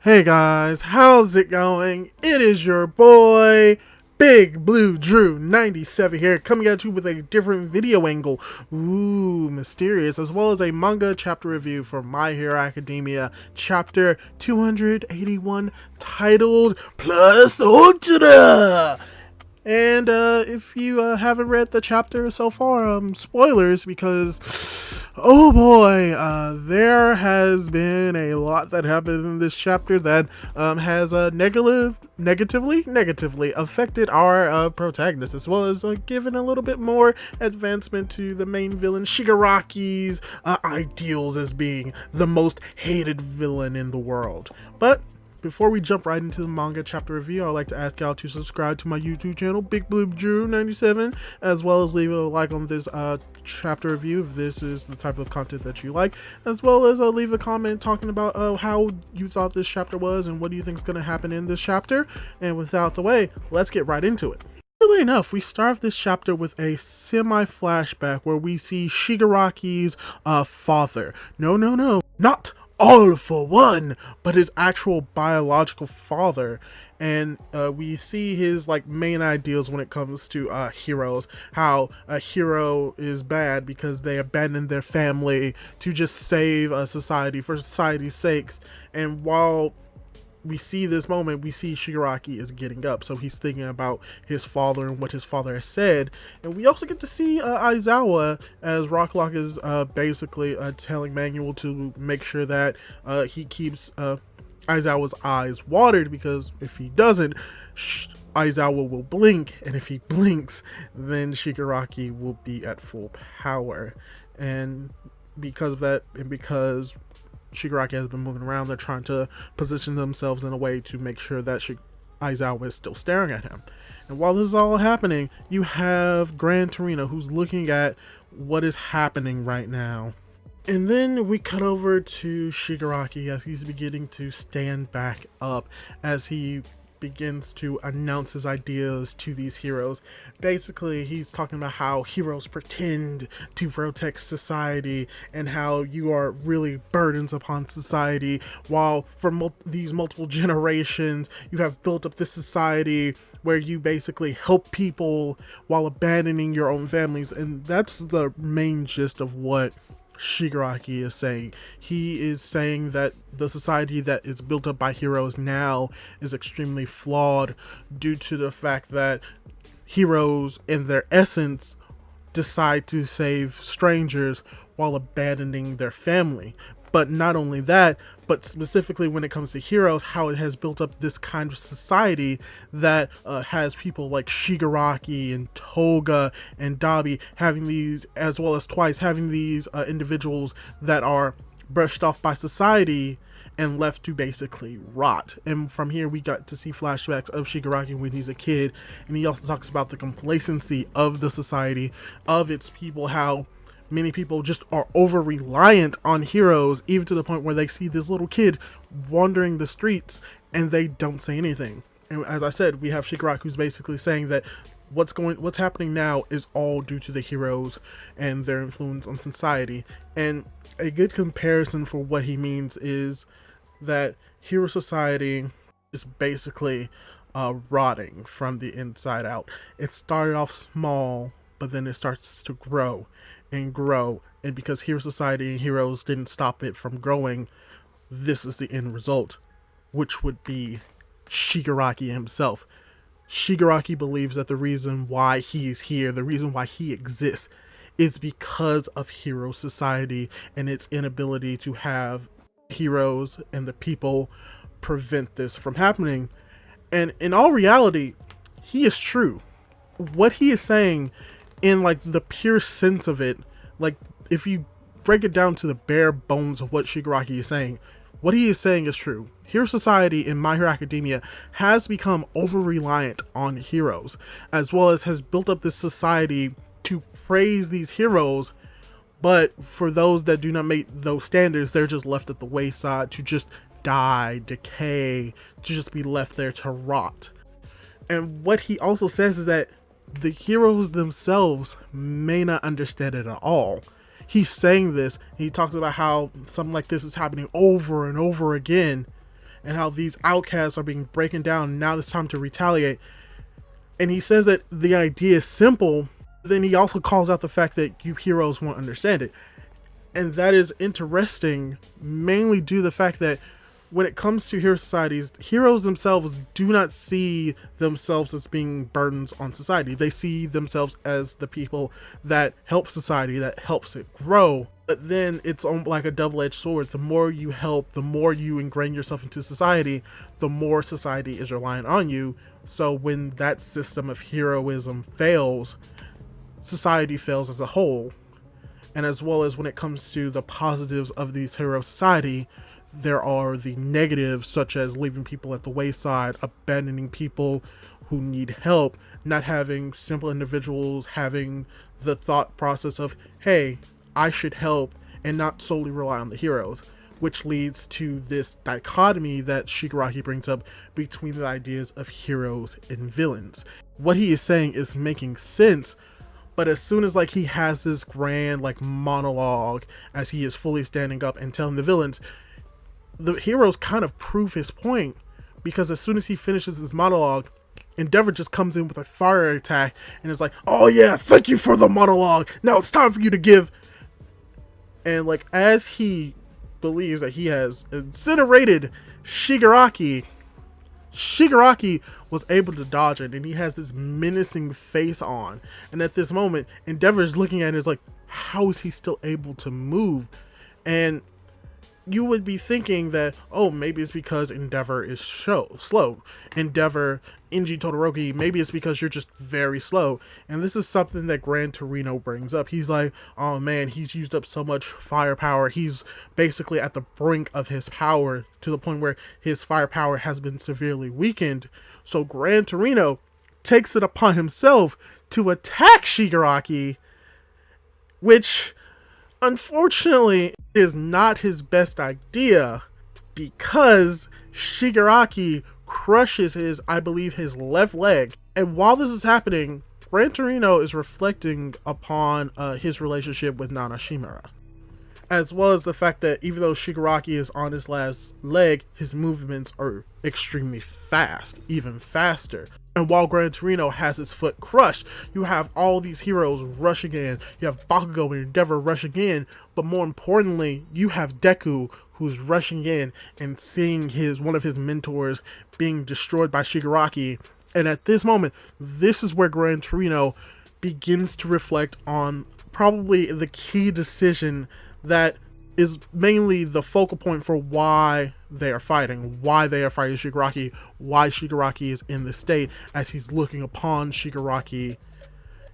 Hey guys, how's it going? It is your boy, Big Blue Drew 97 here, coming at you with a different video angle. Ooh, mysterious, as well as a manga chapter review for My Hero Academia, chapter 281, titled Plus Ultra. And if you haven't read the chapter so far, spoilers, because oh boy, there has been a lot that happened in this chapter that has negatively affected our protagonist, as well as given a little bit more advancement to the main villain Shigaraki's ideals as being the most hated villain in the world. But before we jump right into the manga chapter review, I'd like to ask y'all to subscribe to my YouTube channel, Big Blue Drew 97, as well as leave a like on this chapter review if this is the type of content that you like, as well as leave a comment talking about how you thought this chapter was and what do you think is going to happen in this chapter. And without the way, let's get right into it. Really enough, we start off this chapter with a semi-flashback where we see Shigaraki's father. No, not all for one, but his actual biological father. And we see his main ideals when it comes to heroes, how a hero is bad because they abandon their family to just save society for society's sakes. And while we see this moment, we see Shigaraki is getting up, so he's thinking about his father and what his father has said. And we also get to see Aizawa, as Rocklock is basically telling Manuel to make sure that he keeps Aizawa's eyes watered, because if he doesn't, Aizawa will blink, and if he blinks, then Shigaraki will be at full power. And because of that, and because Shigaraki has been moving around, they're trying to position themselves in a way to make sure that Aizawa is still staring at him. And while this is all happening, you have Gran Torino, who's looking at what is happening right now. And then we cut over to Shigaraki as he's beginning to stand back up, as he begins to announce his ideas to these heroes. Basically, he's talking about how heroes pretend to protect society and how you are really burdens upon society, while for these multiple generations you have built up this society where you basically help people while abandoning your own families. And that's the main gist of what Shigaraki is saying. He is saying that the society that is built up by heroes now is extremely flawed due to the fact that heroes in their essence decide to save strangers while abandoning their family. But not only that, but specifically when it comes to heroes, how it has built up this kind of society that has people like Shigaraki and Toga and Dabi having these, as well as Twice, having these individuals that are brushed off by society and left to basically rot. And from here we got to see flashbacks of Shigaraki when he's a kid, and he also talks about the complacency of the society, of its people, how many people just are over reliant on heroes, even to the point where they see this little kid wandering the streets and they don't say anything. And as I said, we have Shigaraki who's basically saying that what's happening now is all due to the heroes and their influence on society. And a good comparison for what he means is that hero society is basically rotting from the inside out. It started off small, but then it starts to grow and grow, and because Hero Society and heroes didn't stop it from growing, this is the end result, which would be Shigaraki himself. Shigaraki believes that the reason why he is here, the reason why he exists, is because of Hero Society and its inability to have heroes and the people prevent this from happening. And in all reality, he is true. What he is saying, in the pure sense of it, if you break it down to the bare bones of what Shigaraki is saying, what he is saying is true. Hero Society in My Hero Academia has become over-reliant on heroes, as well as has built up this society to praise these heroes, but for those that do not meet those standards, they're just left at the wayside to just die, decay, to just be left there to rot. And what he also says is that the heroes themselves may not understand it at all. He's saying this, he talks about how something like this is happening over and over again, and how these outcasts are being broken down. Now it's time to retaliate. And he says that the idea is simple, then he also calls out the fact that you heroes won't understand it. And that is interesting, mainly due to the fact that when it comes to hero societies, heroes themselves do not see themselves as being burdens on society. They see themselves as the people that help society, that helps it grow. But then it's like a double-edged sword. The more you help, the more you ingrain yourself into society, the more society is relying on you. So when that system of heroism fails, society fails as a whole. And as well as when it comes to the positives of these hero society, there are the negatives, such as leaving people at the wayside, abandoning people who need help, not having simple individuals having the thought process of, hey, I should help, and not solely rely on the heroes, which leads to this dichotomy that Shigaraki brings up between the ideas of heroes and villains. What he is saying is making sense, but as soon as he has this grand monologue as he is fully standing up and telling the villains, the heroes kind of prove his point, because as soon as he finishes his monologue, Endeavor just comes in with a fire attack and is like, oh yeah, thank you for the monologue, now it's time for you to give. And as he believes that he has incinerated Shigaraki was able to dodge it, and he has this menacing face on. And at this moment, Endeavor is looking at it and is like, how is he still able to move? And you would be thinking that, oh, maybe it's because Endeavor is slow. Endeavor, Inji Todoroki, maybe it's because you're just very slow. And this is something that Gran Torino brings up. He's like, oh man, he's used up so much firepower. He's basically at the brink of his power, to the point where his firepower has been severely weakened. So Gran Torino takes it upon himself to attack Shigaraki, which unfortunately is not his best idea, because Shigaraki crushes his left leg. And while this is happening, Gran Torino is reflecting upon his relationship with Nana Shimura, as well as the fact that even though Shigaraki is on his last leg, his movements are extremely fast, even faster. And while Gran Torino has his foot crushed, you have all these heroes rushing in. You have Bakugo and Endeavor rushing in, but more importantly, you have Deku, who's rushing in and seeing one of his mentors being destroyed by Shigaraki. And at this moment, this is where Gran Torino begins to reflect on probably the key decision that is mainly the focal point for why they are fighting Shigaraki, why Shigaraki is in this state. As he's looking upon Shigaraki,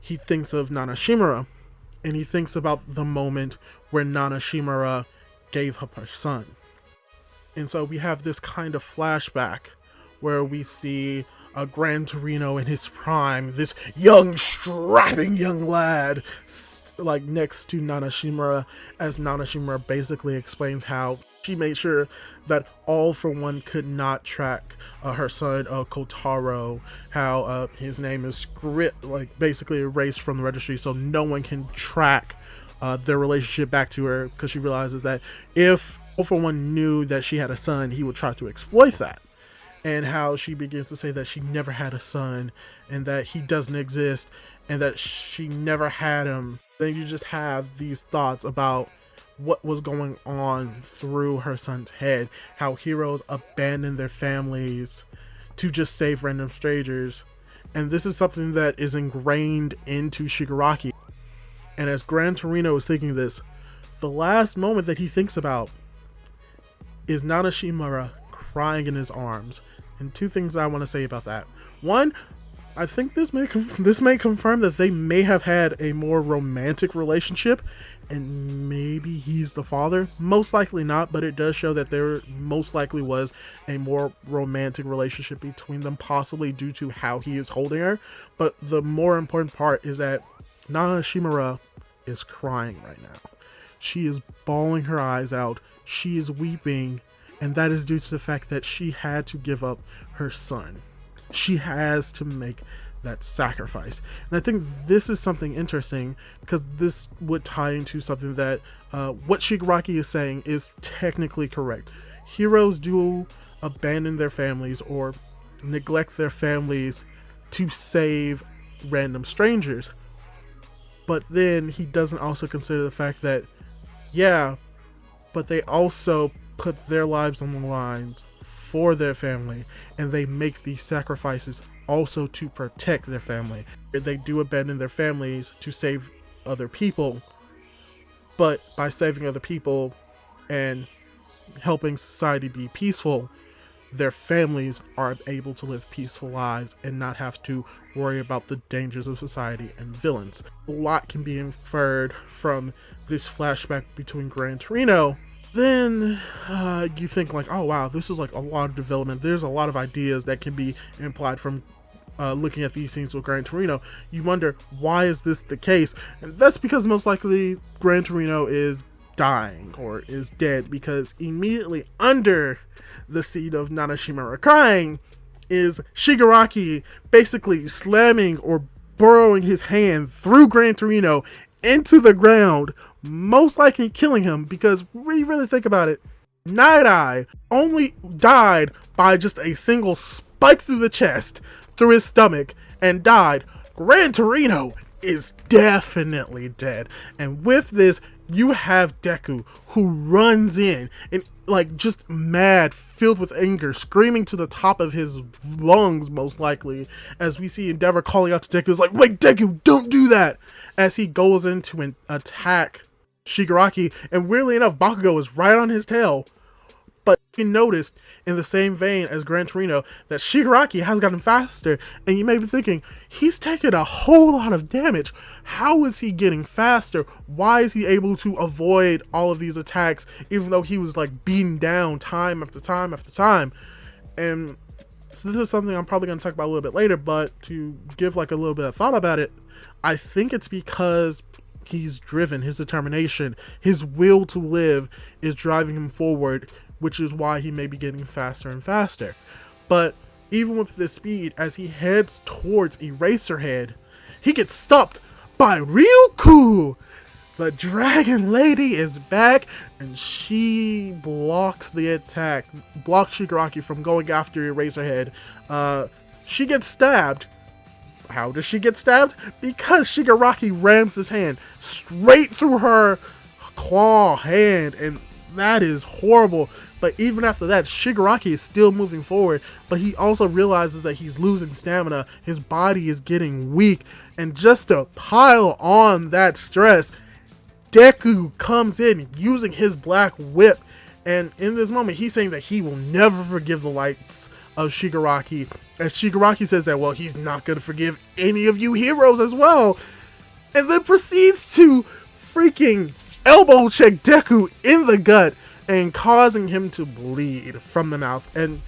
he thinks of Nana Shimura, and he thinks about the moment where Nana Shimura gave up her son. And so we have this kind of flashback where we see Gran Torino in his prime, this young, strapping young lad, next to Nana Shimura, as Nana Shimura basically explains how she made sure that All For One could not track her son Kotaro, how his name is basically erased from the registry, so no one can track their relationship back to her, because she realizes that if All For One knew that she had a son, he would try to exploit that. And how she begins to say that she never had a son, and that he doesn't exist, and that she never had him. Then you just have these thoughts about what was going on through her son's head, how heroes abandon their families to just save random strangers. And this is something that is ingrained into Shigaraki. And as Gran Torino is thinking this, the last moment that he thinks about is Nana Shimura crying in his arms. And two things I want to say about that. One, I think this may confirm that they may have had a more romantic relationship, and maybe he's the father. Most likely not, but it does show that there most likely was a more romantic relationship between them, possibly due to how he is holding her. But the more important part is that Nana Shimura is crying right now. She is bawling her eyes out. She is weeping. And that is due to the fact that she had to give up her son. She has to make that sacrifice. And I think this is something interesting, because this would tie into something that what Shigaraki is saying is technically correct. Heroes do abandon their families or neglect their families to save random strangers. But then he doesn't also consider the fact that, yeah, but they also put their lives on the lines for their family, and they make these sacrifices also to protect their family. They do abandon their families to save other people, but by saving other people and helping society be peaceful, their families are able to live peaceful lives and not have to worry about the dangers of society and villains. A lot can be inferred from this flashback between Gran Torino. Then you think like, oh wow, this is like a lot of development. There's a lot of ideas that can be implied from looking at these scenes with Gran Torino. You wonder, why is this the case? And that's because most likely Gran Torino is dying or is dead, because immediately under the scene of Nanashimura crying is Shigaraki basically slamming or burrowing his hand through Gran Torino into the ground, most likely killing him, because when you really think about it, Night Eye only died by just a single spike through the chest, through his stomach, and died. Gran Torino is definitely dead. And with this, you have Deku, who runs in and like just mad, filled with anger, screaming to the top of his lungs, most likely, as we see Endeavor calling out to Deku. It's like, wait, Deku, don't do that, as he goes in to attack Shigaraki, and weirdly enough, Bakugo is right on his tail. But you noticed, in the same vein as Gran Torino, that Shigaraki has gotten faster, and you may be thinking, he's taking a whole lot of damage. How is he getting faster? Why is he able to avoid all of these attacks, even though he was like beaten down time after time after time? And so this is something I'm probably going to talk about a little bit later, but to give like a little bit of thought about it, I think it's because he's driven, his determination, his will to live is driving him forward, which is why he may be getting faster and faster. But even with this speed, as he heads towards Eraserhead, he gets stopped by Ryuku! The Dragon Lady is back, and she blocks the attack, blocks Shigaraki from going after Eraserhead. She gets stabbed. How does she get stabbed? Because Shigaraki rams his hand straight through her claw hand, and that is horrible. But even after that, Shigaraki is still moving forward, but he also realizes that he's losing stamina, his body is getting weak, and just to pile on that stress, Deku comes in using his black whip, and in this moment he's saying that he will never forgive the likes of Shigaraki, as Shigaraki says that, well, he's not going to forgive any of you heroes as well, and then proceeds to freaking elbow check Deku in the gut and causing him to bleed from the mouth. And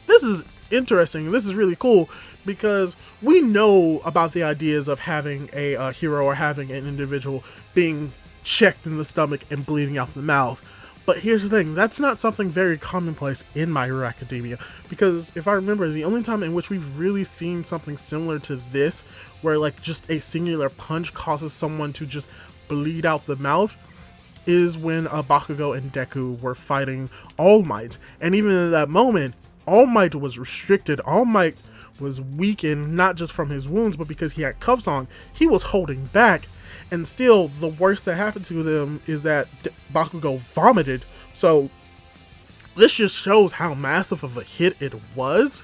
this is interesting, this is really cool, because we know about the ideas of having a hero or having an individual being checked in the stomach and bleeding out the mouth. But here's the thing, that's not something very commonplace in My Hero Academia, because if I remember, the only time in which we've really seen something similar to this, where like just a singular punch causes someone to just bleed out the mouth, is when Bakugo and Deku were fighting All Might. And even in that moment, All Might was restricted. All Might was weakened, not just from his wounds, but because he had cuffs on. He was holding back. And still, the worst that happened to them is that Bakugo vomited. So this just shows how massive of a hit it was.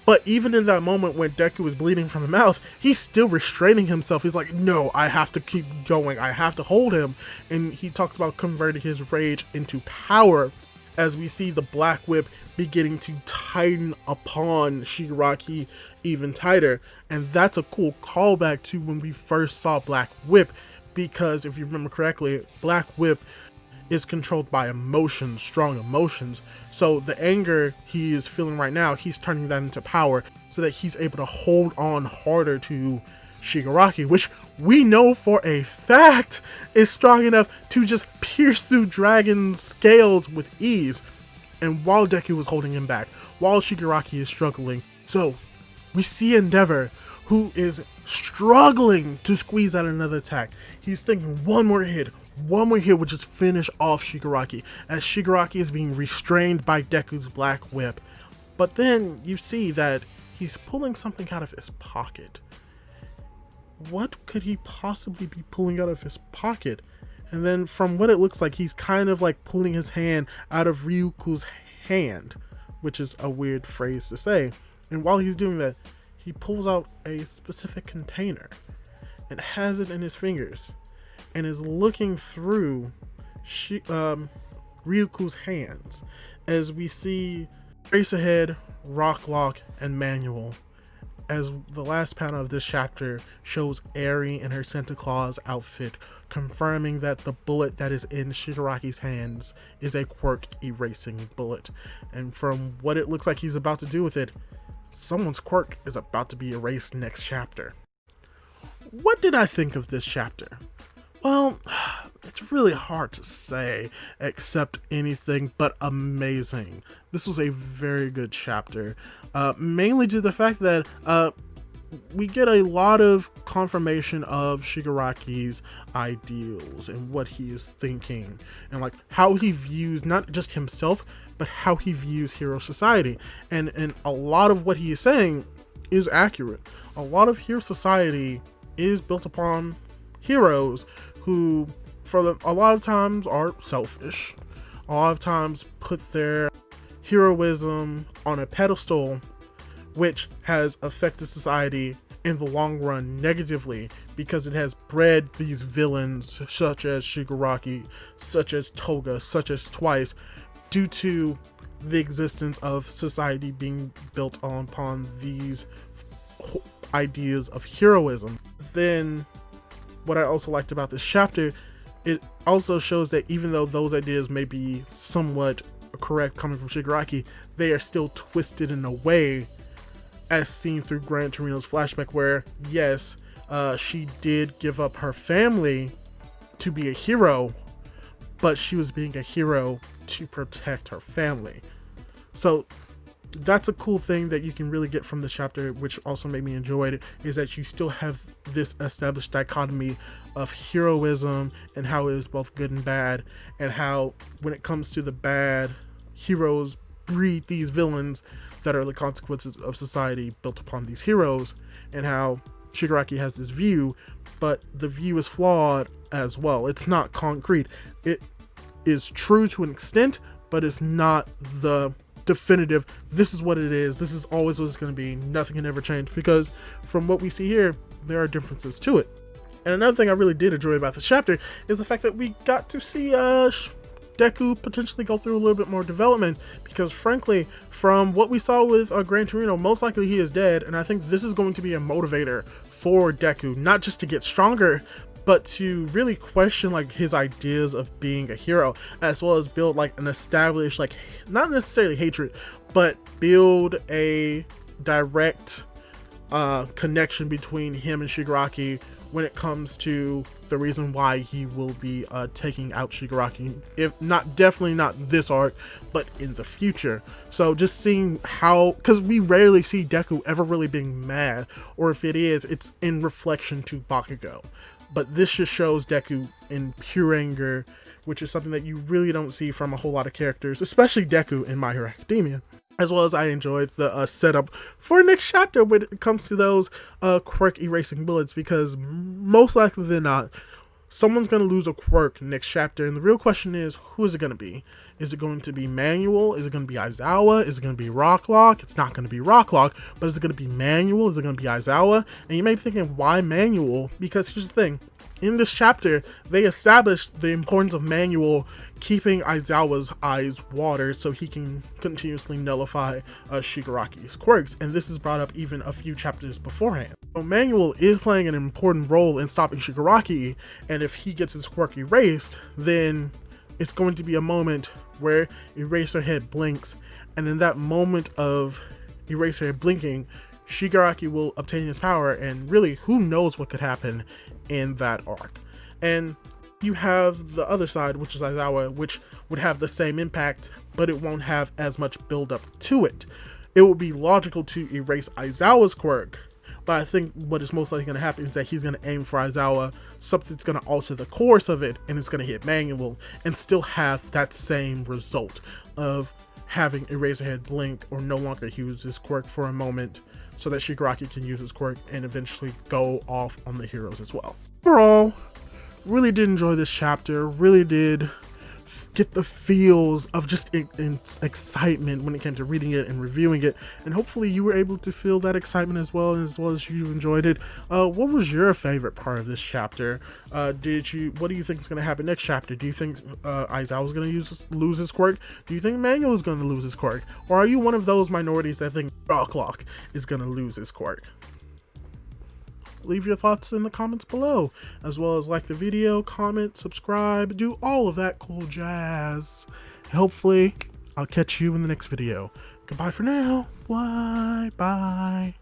But even in that moment when Deku was bleeding from the mouth, he's still restraining himself. He's like, no, I have to keep going. I have to hold him. And he talks about converting his rage into power, as we see the Black Whip beginning to tighten upon Shigaraki even tighter. And that's a cool callback to when we first saw Black Whip, because if you remember correctly, Black Whip is controlled by emotions, strong emotions. So the anger he is feeling right now, he's turning that into power so that he's able to hold on harder to Shigaraki, which we know for a fact is strong enough to just pierce through Dragon's scales with ease. And while Deku was holding him back, while Shigaraki is struggling, so we see Endeavor, who is struggling to squeeze out another attack. He's thinking one more hit, one more here would just finish off Shigaraki, as Shigaraki is being restrained by Deku's black whip. But then you see that he's pulling something out of his pocket. What could he possibly be pulling out of his pocket? And then from what it looks like, he's kind of like pulling his hand out of Ryuku's hand, which is a weird phrase to say. And while he's doing that, he pulls out a specific container and has it in his fingers and is looking through Ryuku's hands, as we see Eraserhead, Rocklock, and Manual, as the last panel of this chapter shows Eri in her Santa Claus outfit, confirming that the bullet that is in Shigaraki's hands is a Quirk erasing bullet. And from what it looks like he's about to do with it, someone's Quirk is about to be erased next chapter. What did I think of this chapter? Well, it's really hard to say, except anything but amazing. This was a very good chapter, mainly due to the fact that we get a lot of confirmation of Shigaraki's ideals and what he is thinking, and like how he views not just himself, but how he views hero society. And a lot of what he is saying is accurate. A lot of hero society is built upon heroes who, a lot of times, are selfish. A lot of times put their heroism on a pedestal, which has affected society in the long run negatively, because it has bred these villains such as Shigaraki, such as Toga, such as Twice, due to the existence of society being built upon these ideas of heroism. Then what I also liked about this chapter, it also shows that even though those ideas may be somewhat correct coming from Shigaraki, they are still twisted in a way, as seen through Gran Torino's flashback, where yes, she did give up her family to be a hero, but she was being a hero to protect her family. So that's a cool thing that you can really get from the chapter, which also made me enjoy it, is that you still have this established dichotomy of heroism and how it is both good and bad, and how when it comes to the bad, heroes breed these villains that are the consequences of society built upon these heroes, and how Shigaraki has this view, but the view is flawed as well. It's not concrete. It is true to an extent, but it's not the definitive, this is what it is, this is always what it's going to be, nothing can ever change, because from what we see here, there are differences to it. And another thing I really did enjoy about this chapter is the fact that we got to see Deku potentially go through a little bit more development, because frankly, from what we saw with Gran Torino, most likely he is dead, and I think this is going to be a motivator for Deku, not just to get stronger, but to really question like his ideas of being a hero, as well as build like an established, like not necessarily hatred, but build a direct connection between him and Shigaraki when it comes to the reason why he will be taking out Shigaraki, if not, definitely not this arc, but in the future. So just seeing how, because we rarely see Deku ever really being mad, or if it is, it's in reflection to Bakugo. But this just shows Deku in pure anger, which is something that you really don't see from a whole lot of characters, especially Deku in My Hero Academia. As well as I enjoyed the setup for next chapter when it comes to those Quirk erasing bullets, because most likely than not, someone's going to lose a Quirk next chapter, and the real question is, who is it going to be? Is it going to be Manual? Is it going to be Aizawa? Is it going to be Rocklock? It's not going to be Rocklock, but is it going to be Manual? Is it going to be Aizawa? And you may be thinking, why Manual? Because here's the thing. In this chapter, they established the importance of Manual keeping Aizawa's eyes watered so he can continuously nullify Shigaraki's quirks, and this is brought up even a few chapters beforehand. So Manual is playing an important role in stopping Shigaraki, and if he gets his quirk erased, then it's going to be a moment where Eraserhead blinks, and in that moment of Eraserhead blinking, Shigaraki will obtain his power, and really, who knows what could happen in that arc. And you have the other side, which is Aizawa, which would have the same impact, but it won't have as much build up to it. It would be logical to erase Aizawa's quirk, but I think what is most likely going to happen is that he's going to aim for Aizawa, something that's going to alter the course of it, and it's going to hit Manual and still have that same result of having Eraserhead blink or no longer use his quirk for a moment, so that Shigaraki can use his quirk and eventually go off on the heroes as well. Overall, really did enjoy this chapter, really did get the feels of just excitement when it came to reading it and reviewing it, and hopefully you were able to feel that excitement as well as you enjoyed it. What was your favorite part of this chapter? What do you think is going to happen next chapter? Do you think Aizawa is going to lose his quirk? Do you think Manga is going to lose his quirk? Or are you one of those minorities that think Rocklock is going to lose his quirk? Leave your thoughts in the comments below, as well as like the video, comment, subscribe, do all of that cool jazz. Hopefully, I'll catch you in the next video. Goodbye for now. Bye.